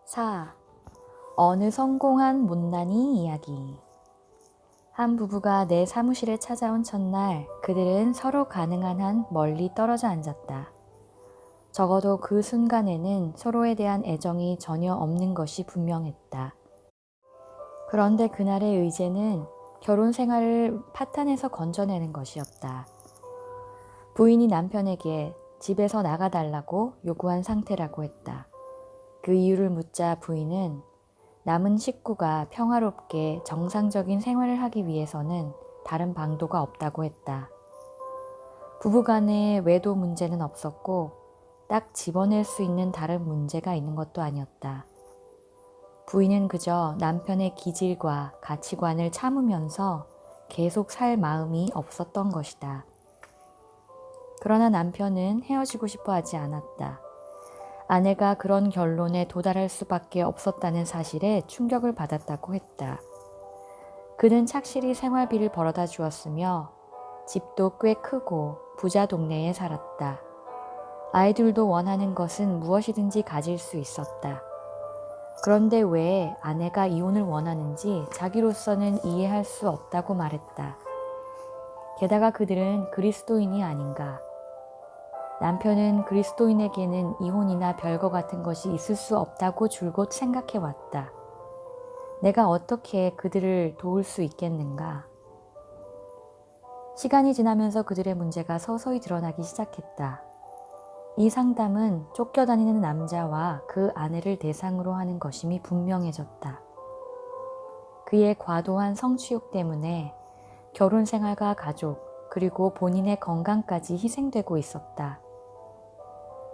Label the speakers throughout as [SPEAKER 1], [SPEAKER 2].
[SPEAKER 1] 4. 어느 성공한 못난이 이야기. 한 부부가 내 사무실에 찾아온 첫날 그들은 서로 가능한 한 멀리 떨어져 앉았다. 적어도 그 순간에는 서로에 대한 애정이 전혀 없는 것이 분명했다. 그런데 그날의 의제는 결혼 생활을 파탄에서 건져내는 것이었다. 부인이 남편에게 집에서 나가달라고 요구한 상태라고 했다. 그 이유를 묻자 부인은 남은 식구가 평화롭게 정상적인 생활을 하기 위해서는 다른 방도가 없다고 했다. 부부간에 외도 문제는 없었고 딱 집어낼 수 있는 다른 문제가 있는 것도 아니었다. 부인은 그저 남편의 기질과 가치관을 참으면서 계속 살 마음이 없었던 것이다. 그러나 남편은 헤어지고 싶어 하지 않았다. 아내가 그런 결론에 도달할 수밖에 없었다는 사실에 충격을 받았다고 했다. 그는 착실히 생활비를 벌어다 주었으며 집도 꽤 크고 부자 동네에 살았다. 아이들도 원하는 것은 무엇이든지 가질 수 있었다. 그런데 왜 아내가 이혼을 원하는지 자기로서는 이해할 수 없다고 말했다. 게다가 그들은 그리스도인이 아닌가. 남편은 그리스도인에게는 이혼이나 별거 같은 것이 있을 수 없다고 줄곧 생각해왔다. 내가 어떻게 그들을 도울 수 있겠는가? 시간이 지나면서 그들의 문제가 서서히 드러나기 시작했다. 이 상담은 쫓겨다니는 남자와 그 아내를 대상으로 하는 것임이 분명해졌다. 그의 과도한 성취욕 때문에 결혼 생활과 가족, 그리고 본인의 건강까지 희생되고 있었다.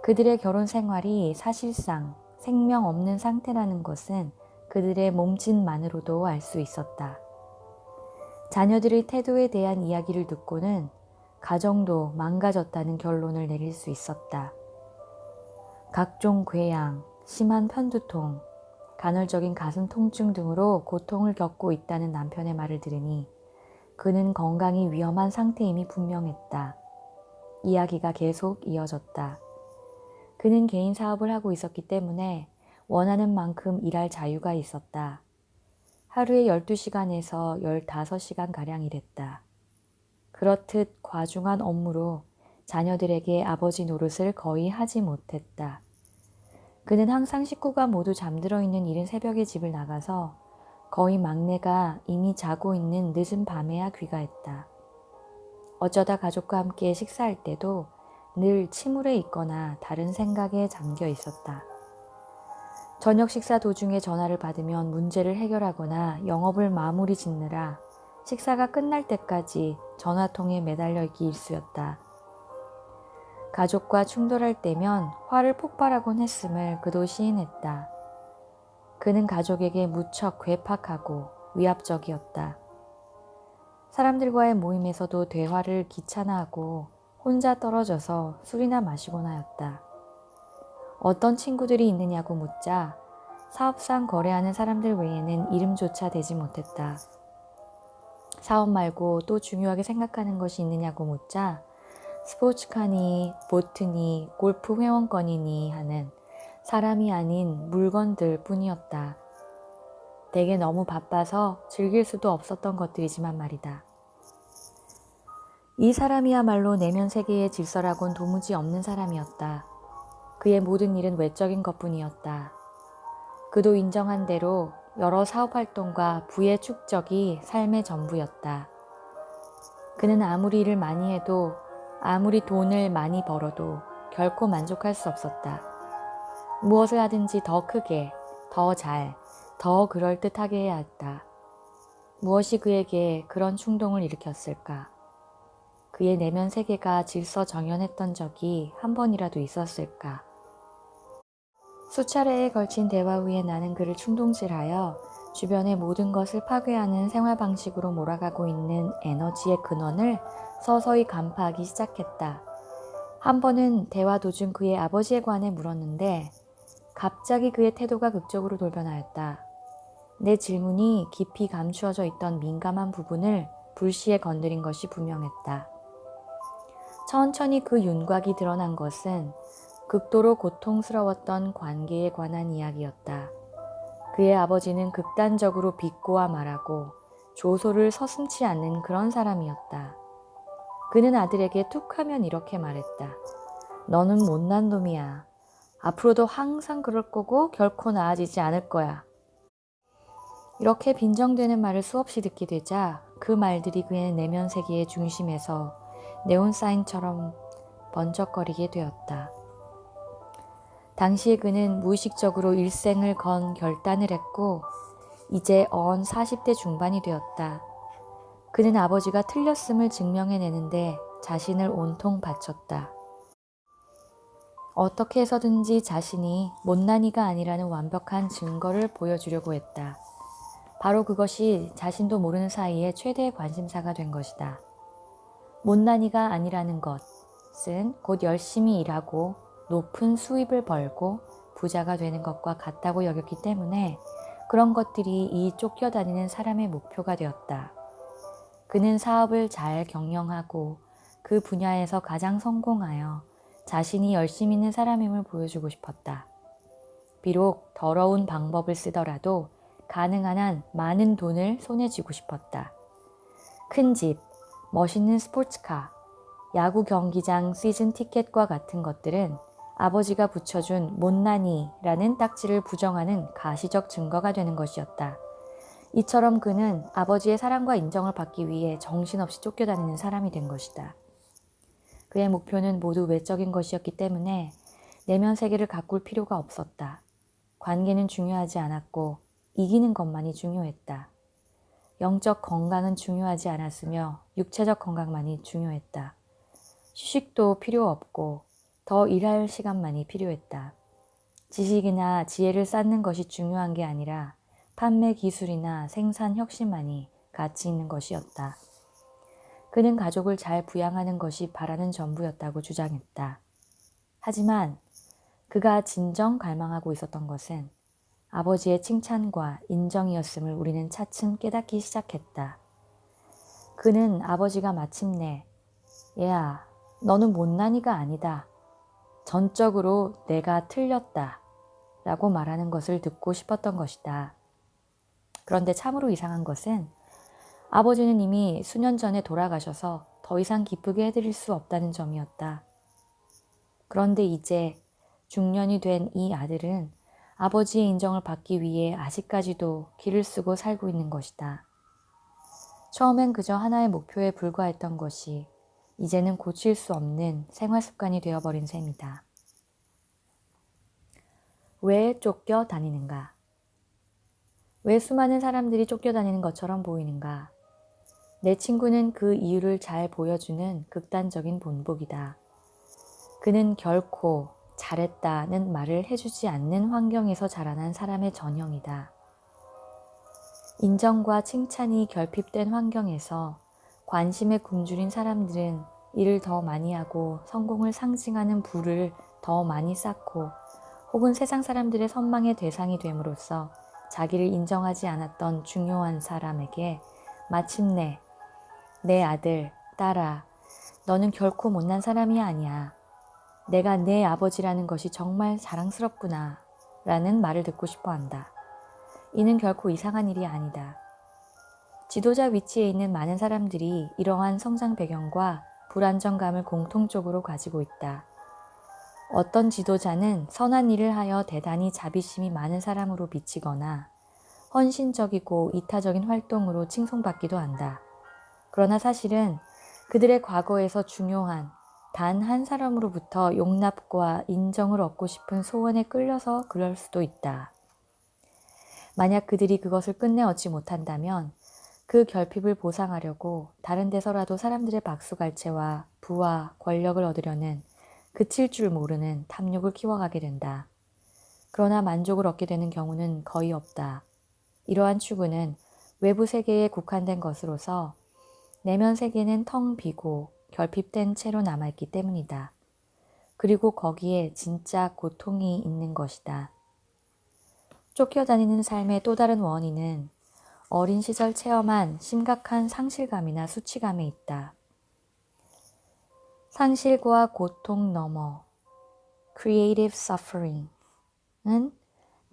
[SPEAKER 1] 그들의 결혼 생활이 사실상 생명 없는 상태라는 것은 그들의 몸짓만으로도 알 수 있었다. 자녀들의 태도에 대한 이야기를 듣고는 가정도 망가졌다는 결론을 내릴 수 있었다. 각종 궤양, 심한 편두통, 간헐적인 가슴 통증 등으로 고통을 겪고 있다는 남편의 말을 들으니 그는 건강이 위험한 상태임이 분명했다. 이야기가 계속 이어졌다. 그는 개인 사업을 하고 있었기 때문에 원하는 만큼 일할 자유가 있었다. 하루에 12시간에서 15시간가량 일했다. 그렇듯 과중한 업무로 자녀들에게 아버지 노릇을 거의 하지 못했다. 그는 항상 식구가 모두 잠들어 있는 이른 새벽에 집을 나가서 거의 막내가 이미 자고 있는 늦은 밤에야 귀가했다. 어쩌다 가족과 함께 식사할 때도 늘 침울해 있거나 다른 생각에 잠겨 있었다. 저녁 식사 도중에 전화를 받으면 문제를 해결하거나 영업을 마무리 짓느라 식사가 끝날 때까지 전화통에 매달려 있기 일쑤였다. 가족과 충돌할 때면 화를 폭발하곤 했음을 그도 시인했다. 그는 가족에게 무척 괴팍하고 위압적이었다. 사람들과의 모임에서도 대화를 귀찮아하고 혼자 떨어져서 술이나 마시곤 하였다. 어떤 친구들이 있느냐고 묻자 사업상 거래하는 사람들 외에는 이름조차 대지 못했다. 사업 말고 또 중요하게 생각하는 것이 있느냐고 묻자 스포츠카니, 보트니, 골프 회원권이니 하는 사람이 아닌 물건들 뿐이었다. 내게 너무 바빠서 즐길 수도 없었던 것들이지만 말이다. 이 사람이야말로 내면 세계의 질서라곤 도무지 없는 사람이었다. 그의 모든 일은 외적인 것뿐이었다. 그도 인정한 대로 여러 사업활동과 부의 축적이 삶의 전부였다. 그는 아무리 일을 많이 해도 아무리 돈을 많이 벌어도 결코 만족할 수 없었다. 무엇을 하든지 더 크게, 더 잘, 더 그럴듯하게 해야 했다. 무엇이 그에게 그런 충동을 일으켰을까? 그의 내면 세계가 질서정연했던 적이 한 번이라도 있었을까? 수차례에 걸친 대화 후에 나는 그를 충동질하여 주변의 모든 것을 파괴하는 생활 방식으로 몰아가고 있는 에너지의 근원을 서서히 간파하기 시작했다. 한 번은 대화 도중 그의 아버지에 관해 물었는데 갑자기 그의 태도가 극적으로 돌변하였다. 내 질문이 깊이 감추어져 있던 민감한 부분을 불시에 건드린 것이 분명했다. 천천히 그 윤곽이 드러난 것은 극도로 고통스러웠던 관계에 관한 이야기였다. 그의 아버지는 극단적으로 비꼬아 말하고 조소를 서슴지 않는 그런 사람이었다. 그는 아들에게 툭 하면 이렇게 말했다. 너는 못난 놈이야. 앞으로도 항상 그럴 거고 결코 나아지지 않을 거야. 이렇게 빈정되는 말을 수없이 듣게 되자 그 말들이 그의 내면 세계의 중심에서 네온사인처럼 번쩍거리게 되었다. 당시에 그는 무의식적으로 일생을 건 결단을 했고 이제 언 40대 중반이 되었다. 그는 아버지가 틀렸음을 증명해내는데 자신을 온통 바쳤다. 어떻게 해서든지 자신이 못난이가 아니라는 완벽한 증거를 보여주려고 했다. 바로 그것이 자신도 모르는 사이에 최대의 관심사가 된 것이다. 못난이가 아니라는 것은 곧 열심히 일하고 높은 수입을 벌고 부자가 되는 것과 같다고 여겼기 때문에 그런 것들이 이 쫓겨다니는 사람의 목표가 되었다. 그는 사업을 잘 경영하고 그 분야에서 가장 성공하여 자신이 열심히 있는 사람임을 보여주고 싶었다. 비록 더러운 방법을 쓰더라도 가능한 한 많은 돈을 손에 쥐고 싶었다. 큰 집, 멋있는 스포츠카, 야구 경기장 시즌 티켓과 같은 것들은 아버지가 붙여준 못난이라는 딱지를 부정하는 가시적 증거가 되는 것이었다. 이처럼 그는 아버지의 사랑과 인정을 받기 위해 정신없이 쫓겨다니는 사람이 된 것이다. 그의 목표는 모두 외적인 것이었기 때문에 내면 세계를 가꿀 필요가 없었다. 관계는 중요하지 않았고 이기는 것만이 중요했다. 영적 건강은 중요하지 않았으며 육체적 건강만이 중요했다. 휴식도 필요 없고 더 일할 시간만이 필요했다. 지식이나 지혜를 쌓는 것이 중요한 게 아니라 판매 기술이나 생산 혁신만이 가치 있는 것이었다. 그는 가족을 잘 부양하는 것이 바라는 전부였다고 주장했다. 하지만 그가 진정 갈망하고 있었던 것은 아버지의 칭찬과 인정이었음을 우리는 차츰 깨닫기 시작했다. 그는 아버지가 마침내 얘야, 너는 못난이가 아니다. 전적으로 내가 틀렸다. 라고 말하는 것을 듣고 싶었던 것이다. 그런데 참으로 이상한 것은 아버지는 이미 수년 전에 돌아가셔서 더 이상 기쁘게 해드릴 수 없다는 점이었다. 그런데 이제 중년이 된 이 아들은 아버지의 인정을 받기 위해 아직까지도 길을 쓰고 살고 있는 것이다. 처음엔 그저 하나의 목표에 불과했던 것이 이제는 고칠 수 없는 생활 습관이 되어버린 셈이다. 왜 쫓겨다니는가? 왜 수많은 사람들이 쫓겨다니는 것처럼 보이는가? 내 친구는 그 이유를 잘 보여주는 극단적인 본보기다. 그는 결코 잘했다는 말을 해주지 않는 환경에서 자라난 사람의 전형이다. 인정과 칭찬이 결핍된 환경에서 관심에 굶주린 사람들은 일을 더 많이 하고 성공을 상징하는 부를 더 많이 쌓고 혹은 세상 사람들의 선망의 대상이 됨으로써 자기를 인정하지 않았던 중요한 사람에게 마침내 내 아들, 딸아, 너는 결코 못난 사람이 아니야. 내가 내 아버지라는 것이 정말 자랑스럽구나 라는 말을 듣고 싶어 한다. 이는 결코 이상한 일이 아니다. 지도자 위치에 있는 많은 사람들이 이러한 성장 배경과 불안정감을 공통적으로 가지고 있다. 어떤 지도자는 선한 일을 하여 대단히 자비심이 많은 사람으로 비치거나 헌신적이고 이타적인 활동으로 칭송받기도 한다. 그러나 사실은 그들의 과거에서 중요한 단 한 사람으로부터 용납과 인정을 얻고 싶은 소원에 끌려서 그럴 수도 있다. 만약 그들이 그것을 끝내 얻지 못한다면 그 결핍을 보상하려고 다른 데서라도 사람들의 박수갈채와 부와 권력을 얻으려는 그칠 줄 모르는 탐욕을 키워가게 된다. 그러나 만족을 얻게 되는 경우는 거의 없다. 이러한 추구는 외부 세계에 국한된 것으로서 내면 세계는 텅 비고 결핍된 채로 남아있기 때문이다. 그리고 거기에 진짜 고통이 있는 것이다. 쫓겨다니는 삶의 또 다른 원인은 어린 시절 체험한 심각한 상실감이나 수치감에 있다. 상실과 고통 너머 creative suffering은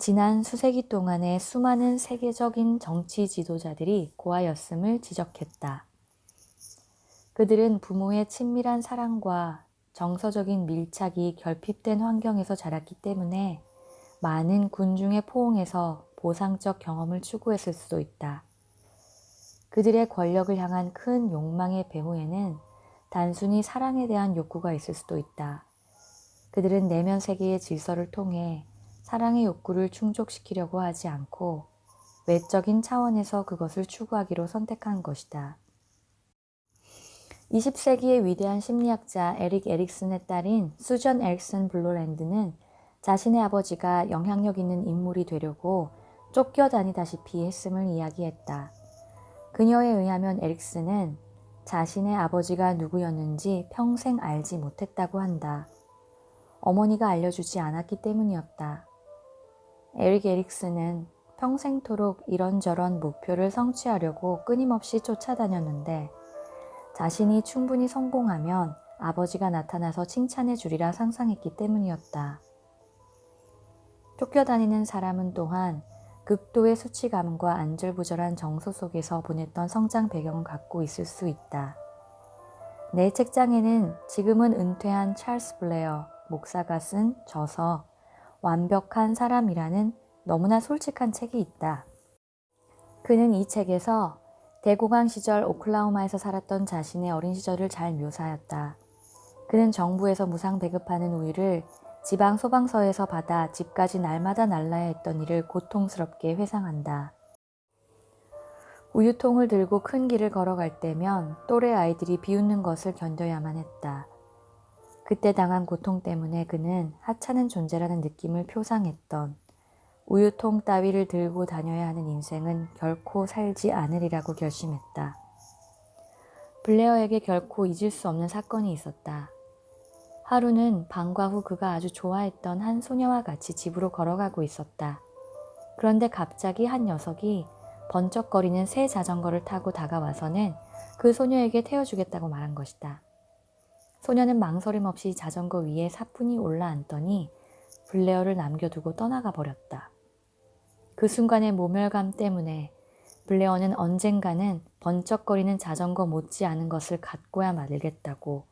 [SPEAKER 1] 지난 수세기 동안의 수많은 세계적인 정치 지도자들이 고아였음을 지적했다. 그들은 부모의 친밀한 사랑과 정서적인 밀착이 결핍된 환경에서 자랐기 때문에 많은 군중의 포옹에서 보상적 경험을 추구했을 수도 있다. 그들의 권력을 향한 큰 욕망의 배후에는 단순히 사랑에 대한 욕구가 있을 수도 있다. 그들은 내면 세계의 질서를 통해 사랑의 욕구를 충족시키려고 하지 않고 외적인 차원에서 그것을 추구하기로 선택한 것이다. 20세기의 위대한 심리학자 에릭 에릭슨의 딸인 수전 에릭슨 블로랜드는 자신의 아버지가 영향력 있는 인물이 되려고 쫓겨다니다시피 했음을 이야기했다. 그녀에 의하면 에릭슨은 자신의 아버지가 누구였는지 평생 알지 못했다고 한다. 어머니가 알려주지 않았기 때문이었다. 에릭 에릭슨은 평생토록 이런저런 목표를 성취하려고 끊임없이 쫓아다녔는데 자신이 충분히 성공하면 아버지가 나타나서 칭찬해 주리라 상상했기 때문이었다. 쫓겨다니는 사람은 또한 극도의 수치감과 안절부절한 정서 속에서 보냈던 성장 배경을 갖고 있을 수 있다. 내 책장에는 지금은 은퇴한 찰스 블레어 목사가 쓴 저서 완벽한 사람이라는 너무나 솔직한 책이 있다. 그는 이 책에서 대공황 시절 오클라호마에서 살았던 자신의 어린 시절을 잘 묘사하였다. 그는 정부에서 무상 배급하는 우유를 지방 소방서에서 받아 집까지 날마다 날라야 했던 일을 고통스럽게 회상한다. 우유통을 들고 큰 길을 걸어갈 때면 또래 아이들이 비웃는 것을 견뎌야만 했다. 그때 당한 고통 때문에 그는 하찮은 존재라는 느낌을 표상했던 우유통 따위를 들고 다녀야 하는 인생은 결코 살지 않으리라고 결심했다. 블레어에게 결코 잊을 수 없는 사건이 있었다. 하루는 방과 후 그가 아주 좋아했던 한 소녀와 같이 집으로 걸어가고 있었다. 그런데 갑자기 한 녀석이 번쩍거리는 새 자전거를 타고 다가와서는 그 소녀에게 태워주겠다고 말한 것이다. 소녀는 망설임 없이 자전거 위에 사뿐히 올라앉더니 블레어를 남겨두고 떠나가 버렸다. 그 순간의 모멸감 때문에 블레어는 언젠가는 번쩍거리는 자전거 못지않은 것을 갖고야 말겠다고,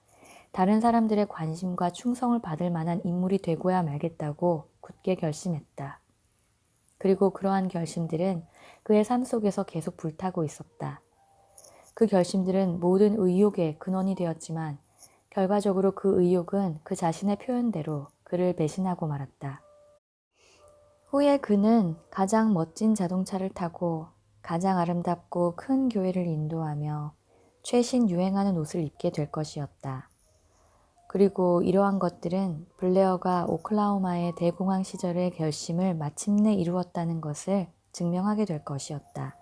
[SPEAKER 1] 다른 사람들의 관심과 충성을 받을 만한 인물이 되고야 말겠다고 굳게 결심했다. 그리고 그러한 결심들은 그의 삶 속에서 계속 불타고 있었다. 그 결심들은 모든 의욕의 근원이 되었지만 결과적으로 그 의욕은 그 자신의 표현대로 그를 배신하고 말았다. 후에 그는 가장 멋진 자동차를 타고 가장 아름답고 큰 교회를 인도하며 최신 유행하는 옷을 입게 될 것이었다. 그리고 이러한 것들은 블레어가 오클라호마의 대공황 시절의 결심을 마침내 이루었다는 것을 증명하게 될 것이었다.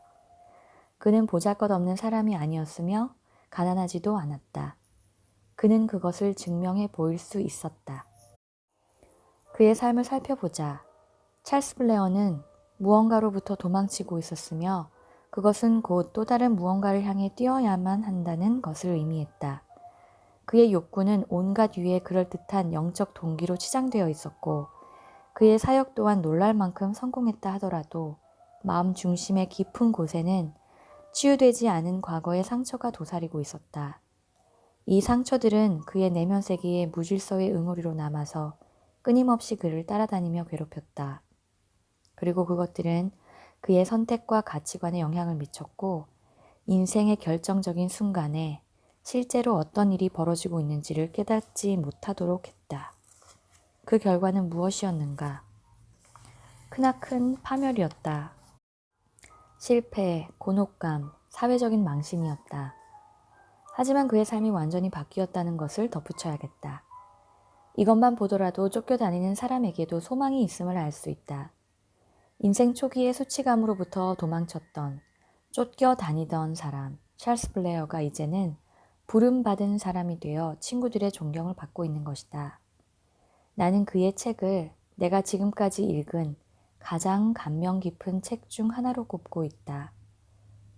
[SPEAKER 1] 그는 보잘것없는 사람이 아니었으며 가난하지도 않았다. 그는 그것을 증명해 보일 수 있었다. 그의 삶을 살펴보자. 찰스 블레어는 무언가로부터 도망치고 있었으며 그것은 곧 또 다른 무언가를 향해 뛰어야만 한다는 것을 의미했다. 그의 욕구는 온갖 유의 그럴듯한 영적 동기로 치장되어 있었고 그의 사역 또한 놀랄 만큼 성공했다 하더라도 마음 중심의 깊은 곳에는 치유되지 않은 과거의 상처가 도사리고 있었다. 이 상처들은 그의 내면 세계의 무질서의 응어리로 남아서 끊임없이 그를 따라다니며 괴롭혔다. 그리고 그것들은 그의 선택과 가치관에 영향을 미쳤고 인생의 결정적인 순간에 실제로 어떤 일이 벌어지고 있는지를 깨닫지 못하도록 했다. 그 결과는 무엇이었는가? 크나큰 파멸이었다. 실패, 곤혹감, 사회적인 망신이었다. 하지만 그의 삶이 완전히 바뀌었다는 것을 덧붙여야겠다. 이것만 보더라도 쫓겨다니는 사람에게도 소망이 있음을 알 수 있다. 인생 초기의 수치감으로부터 도망쳤던, 쫓겨다니던 사람, 찰스 블레어가 이제는 부름받은 사람이 되어 친구들의 존경을 받고 있는 것이다. 나는 그의 책을 내가 지금까지 읽은 가장 감명 깊은 책 중 하나로 꼽고 있다.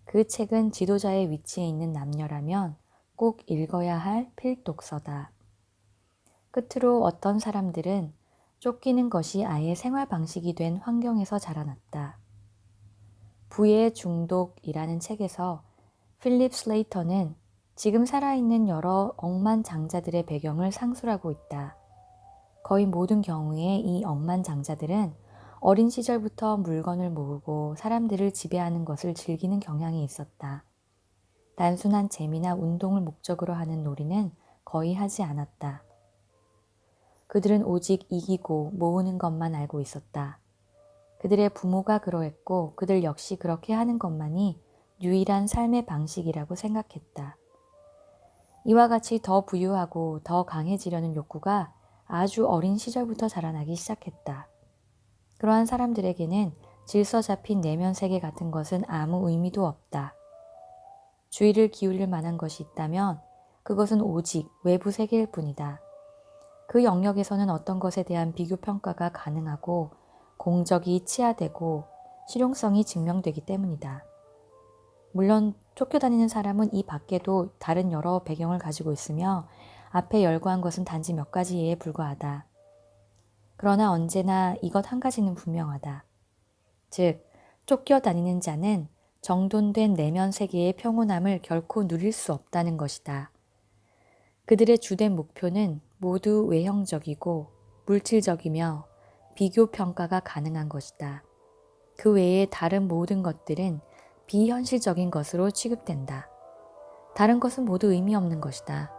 [SPEAKER 1] 그 책은 지도자의 위치에 있는 남녀라면 꼭 읽어야 할 필독서다. 끝으로 어떤 사람들은 쫓기는 것이 아예 생활 방식이 된 환경에서 자라났다. 부의 중독이라는 책에서 필립 슬레이터는 지금 살아있는 여러 억만장자들의 배경을 상술하고 있다. 거의 모든 경우에 이 억만장자들은 어린 시절부터 물건을 모으고 사람들을 지배하는 것을 즐기는 경향이 있었다. 단순한 재미나 운동을 목적으로 하는 놀이는 거의 하지 않았다. 그들은 오직 이기고 모으는 것만 알고 있었다. 그들의 부모가 그러했고 그들 역시 그렇게 하는 것만이 유일한 삶의 방식이라고 생각했다. 이와 같이 더 부유하고 더 강해지려는 욕구가 아주 어린 시절부터 자라나기 시작했다. 그러한 사람들에게는 질서 잡힌 내면 세계 같은 것은 아무 의미도 없다. 주의를 기울일 만한 것이 있다면 그것은 오직 외부 세계일 뿐이다. 그 영역에서는 어떤 것에 대한 비교 평가가 가능하고 공적이 치하되고 실용성이 증명되기 때문이다. 물론 쫓겨다니는 사람은 이 밖에도 다른 여러 배경을 가지고 있으며 앞에 열거한 것은 단지 몇 가지 예에 불과하다. 그러나 언제나 이것 한 가지는 분명하다. 즉, 쫓겨다니는 자는 정돈된 내면 세계의 평온함을 결코 누릴 수 없다는 것이다. 그들의 주된 목표는 모두 외형적이고 물질적이며 비교 평가가 가능한 것이다. 그 외의 다른 모든 것들은 비현실적인 것으로 취급된다. 다른 것은 모두 의미 없는 것이다.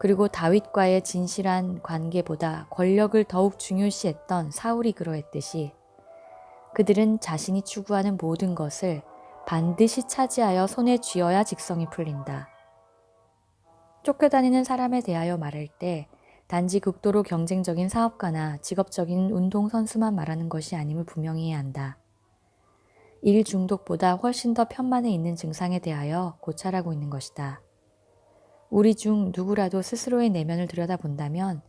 [SPEAKER 1] 그리고 다윗과의 진실한 관계보다 권력을 더욱 중요시했던 사울이 그러했듯이 그들은 자신이 추구하는 모든 것을 반드시 차지하여 손에 쥐어야 직성이 풀린다. 쫓겨다니는 사람에 대하여 말할 때 단지 극도로 경쟁적인 사업가나 직업적인 운동선수만 말하는 것이 아님을 분명히 해야 한다. 일 중독보다 훨씬 더 편만에 있는 증상에 대하여 고찰하고 있는 것이다. 우리 중 누구라도 스스로의 내면을 들여다본다면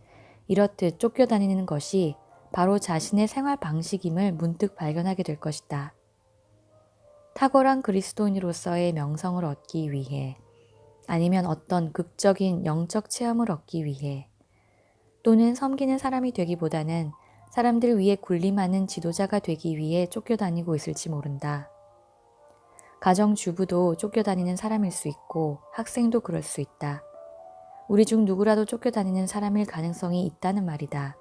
[SPEAKER 1] 이렇듯 쫓겨다니는 것이 바로 자신의 생활 방식임을 문득 발견하게 될 것이다. 탁월한 그리스도인으로서의 명성을 얻기 위해 아니면 어떤 극적인 영적 체험을 얻기 위해 또는 섬기는 사람이 되기보다는 사람들 위에 군림하는 지도자가 되기 위해 쫓겨다니고 있을지 모른다. 가정주부도 쫓겨다니는 사람일 수 있고 학생도 그럴 수 있다. 우리 중 누구라도 쫓겨다니는 사람일 가능성이 있다는 말이다.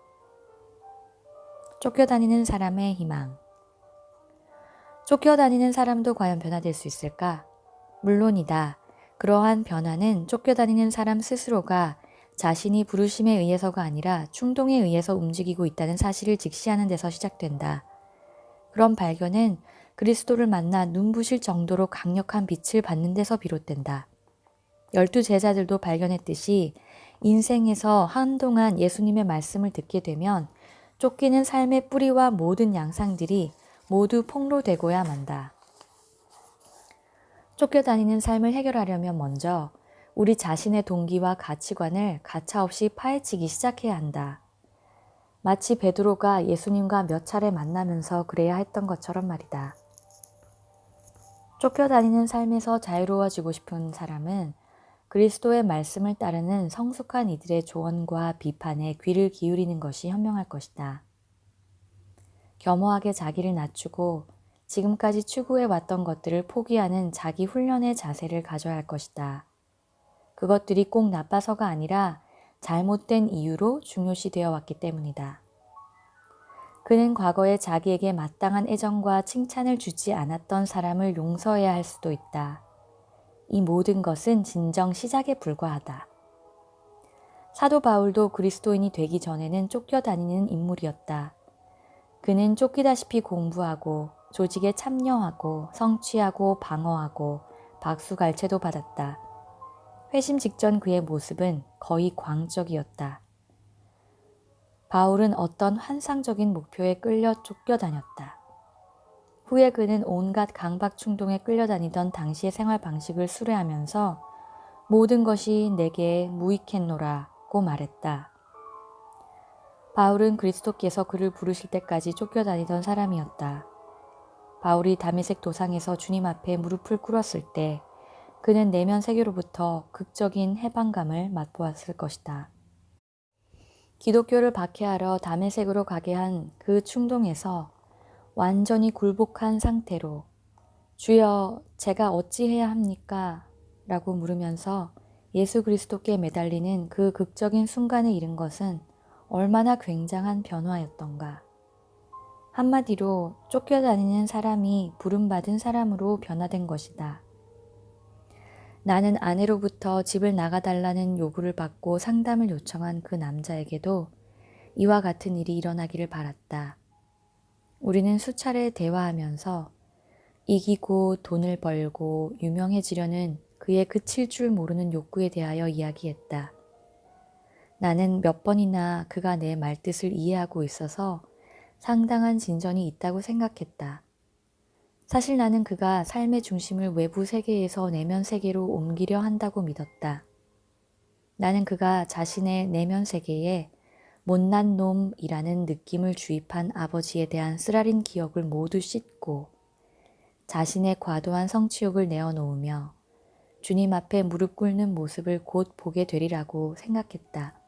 [SPEAKER 1] 쫓겨다니는 사람의 희망. 쫓겨다니는 사람도 과연 변화될 수 있을까? 물론이다. 그러한 변화는 쫓겨다니는 사람 스스로가 자신이 부르심에 의해서가 아니라 충동에 의해서 움직이고 있다는 사실을 직시하는 데서 시작된다. 그런 발견은 그리스도를 만나 눈부실 정도로 강력한 빛을 받는 데서 비롯된다. 12제자들도 발견했듯이 인생에서 한동안 예수님의 말씀을 듣게 되면 쫓기는 삶의 뿌리와 모든 양상들이 모두 폭로되고야 만다. 쫓겨다니는 삶을 해결하려면 먼저 우리 자신의 동기와 가치관을 가차없이 파헤치기 시작해야 한다. 마치 베드로가 예수님과 몇 차례 만나면서 그래야 했던 것처럼 말이다. 쫓겨다니는 삶에서 자유로워지고 싶은 사람은 그리스도의 말씀을 따르는 성숙한 이들의 조언과 비판에 귀를 기울이는 것이 현명할 것이다. 겸허하게 자기를 낮추고 지금까지 추구해왔던 것들을 포기하는 자기 훈련의 자세를 가져야 할 것이다. 그것들이 꼭 나빠서가 아니라 잘못된 이유로 중요시되어 왔기 때문이다. 그는 과거에 자기에게 마땅한 애정과 칭찬을 주지 않았던 사람을 용서해야 할 수도 있다. 이 모든 것은 진정 시작에 불과하다. 사도 바울도 그리스도인이 되기 전에는 쫓겨다니는 인물이었다. 그는 쫓기다시피 공부하고 조직에 참여하고 성취하고 방어하고 박수갈채도 받았다. 회심 직전 그의 모습은 거의 광적이었다. 바울은 어떤 환상적인 목표에 끌려 쫓겨다녔다. 후에 그는 온갖 강박 충동에 끌려다니던 당시의 생활 방식을 수레하면서 모든 것이 내게 무익했노라고 말했다. 바울은 그리스도께서 그를 부르실 때까지 쫓겨다니던 사람이었다. 바울이 다메섹 도상에서 주님 앞에 무릎을 꿇었을 때 그는 내면 세계로부터 극적인 해방감을 맛보았을 것이다. 기독교를 박해하러 다메섹으로 가게 한 그 충동에서 완전히 굴복한 상태로 주여, 제가 어찌해야 합니까? 라고 물으면서 예수 그리스도께 매달리는 그 극적인 순간에 이른 것은 얼마나 굉장한 변화였던가. 한마디로 쫓겨다니는 사람이 부름받은 사람으로 변화된 것이다. 나는 아내로부터 집을 나가달라는 요구를 받고 상담을 요청한 그 남자에게도 이와 같은 일이 일어나기를 바랐다. 우리는 수차례 대화하면서 이기고 돈을 벌고 유명해지려는 그의 그칠 줄 모르는 욕구에 대하여 이야기했다. 나는 몇 번이나 그가 내 말뜻을 이해하고 있어서 상당한 진전이 있다고 생각했다. 사실 나는 그가 삶의 중심을 외부 세계에서 내면 세계로 옮기려 한다고 믿었다. 나는 그가 자신의 내면 세계에 못난 놈이라는 느낌을 주입한 아버지에 대한 쓰라린 기억을 모두 씻고 자신의 과도한 성취욕을 내어놓으며 주님 앞에 무릎 꿇는 모습을 곧 보게 되리라고 생각했다.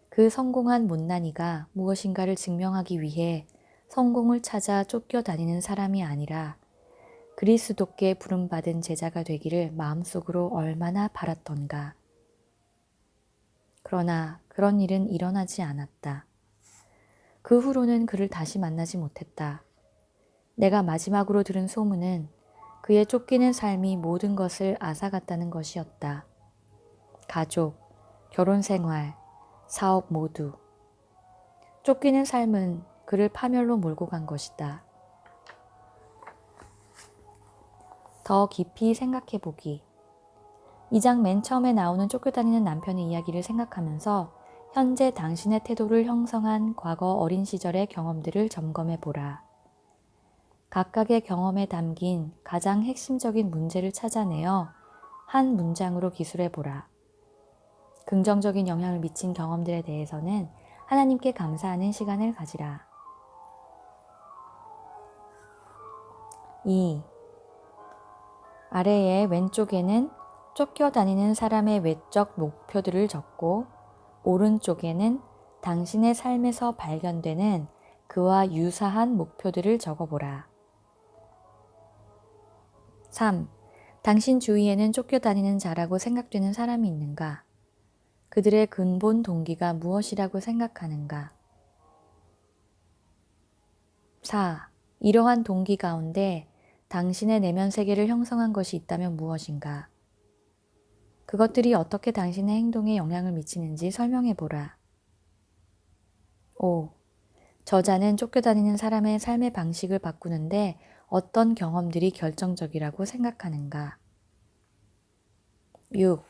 [SPEAKER 1] 그 성공한 못난이가 무엇인가를 증명하기 위해 성공을 찾아 쫓겨다니는 사람이 아니라 그리스도께 부름받은 제자가 되기를 마음속으로 얼마나 바랐던가. 그러나 그런 일은 일어나지 않았다. 그 후로는 그를 다시 만나지 못했다. 내가 마지막으로 들은 소문은 그의 쫓기는 삶이 모든 것을 앗아갔다는 것이었다. 가족, 결혼 생활, 사업 모두. 쫓기는 삶은 그를 파멸로 몰고 간 것이다. 더 깊이 생각해 보기. 이 장 맨 처음에 나오는 쫓겨다니는 남편의 이야기를 생각하면서 현재 당신의 태도를 형성한 과거 어린 시절의 경험들을 점검해 보라. 각각의 경험에 담긴 가장 핵심적인 문제를 찾아내어 한 문장으로 기술해 보라. 긍정적인 영향을 미친 경험들에 대해서는 하나님께 감사하는 시간을 가지라. 2. 아래의 왼쪽에는 쫓겨다니는 사람의 외적 목표들을 적고 오른쪽에는 당신의 삶에서 발견되는 그와 유사한 목표들을 적어보라. 3. 당신 주위에는 쫓겨다니는 자라고 생각되는 사람이 있는가? 그들의 근본 동기가 무엇이라고 생각하는가? 4. 이러한 동기 가운데 당신의 내면 세계를 형성한 것이 있다면 무엇인가? 그것들이 어떻게 당신의 행동에 영향을 미치는지 설명해 보라. 5. 저자는 쫓겨다니는 사람의 삶의 방식을 바꾸는데 어떤 경험들이 결정적이라고 생각하는가? 6.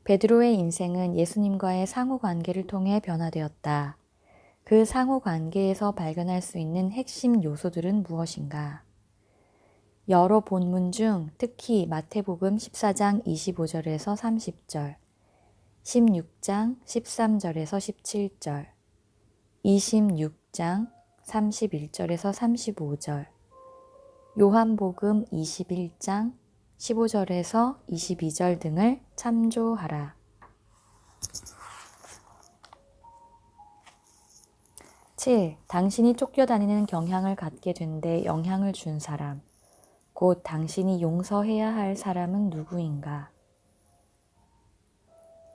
[SPEAKER 1] 베드로의 인생은 예수님과의 상호 관계를 통해 변화되었다. 그 상호 관계에서 발견할 수 있는 핵심 요소들은 무엇인가? 여러 본문 중 특히 마태복음 14장 25절에서 30절, 16장 13절에서 17절, 26장 31절에서 35절, 요한복음 21장 15절에서 22절 등을 참조하라. 7. 당신이 쫓겨다니는 경향을 갖게 된 데 영향을 준 사람, 곧 당신이 용서해야 할 사람은 누구인가?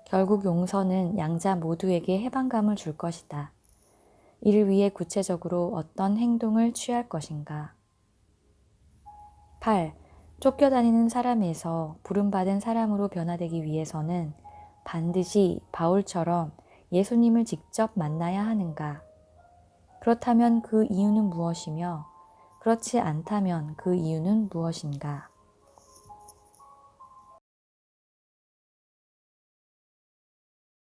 [SPEAKER 1] 결국 용서는 양자 모두에게 해방감을 줄 것이다. 이를 위해 구체적으로 어떤 행동을 취할 것인가? 8. 쫓겨다니는 사람에서 부름받은 사람으로 변화되기 위해서는 반드시 바울처럼 예수님을 직접 만나야 하는가? 그렇다면 그 이유는 무엇이며 그렇지 않다면 그 이유는 무엇인가?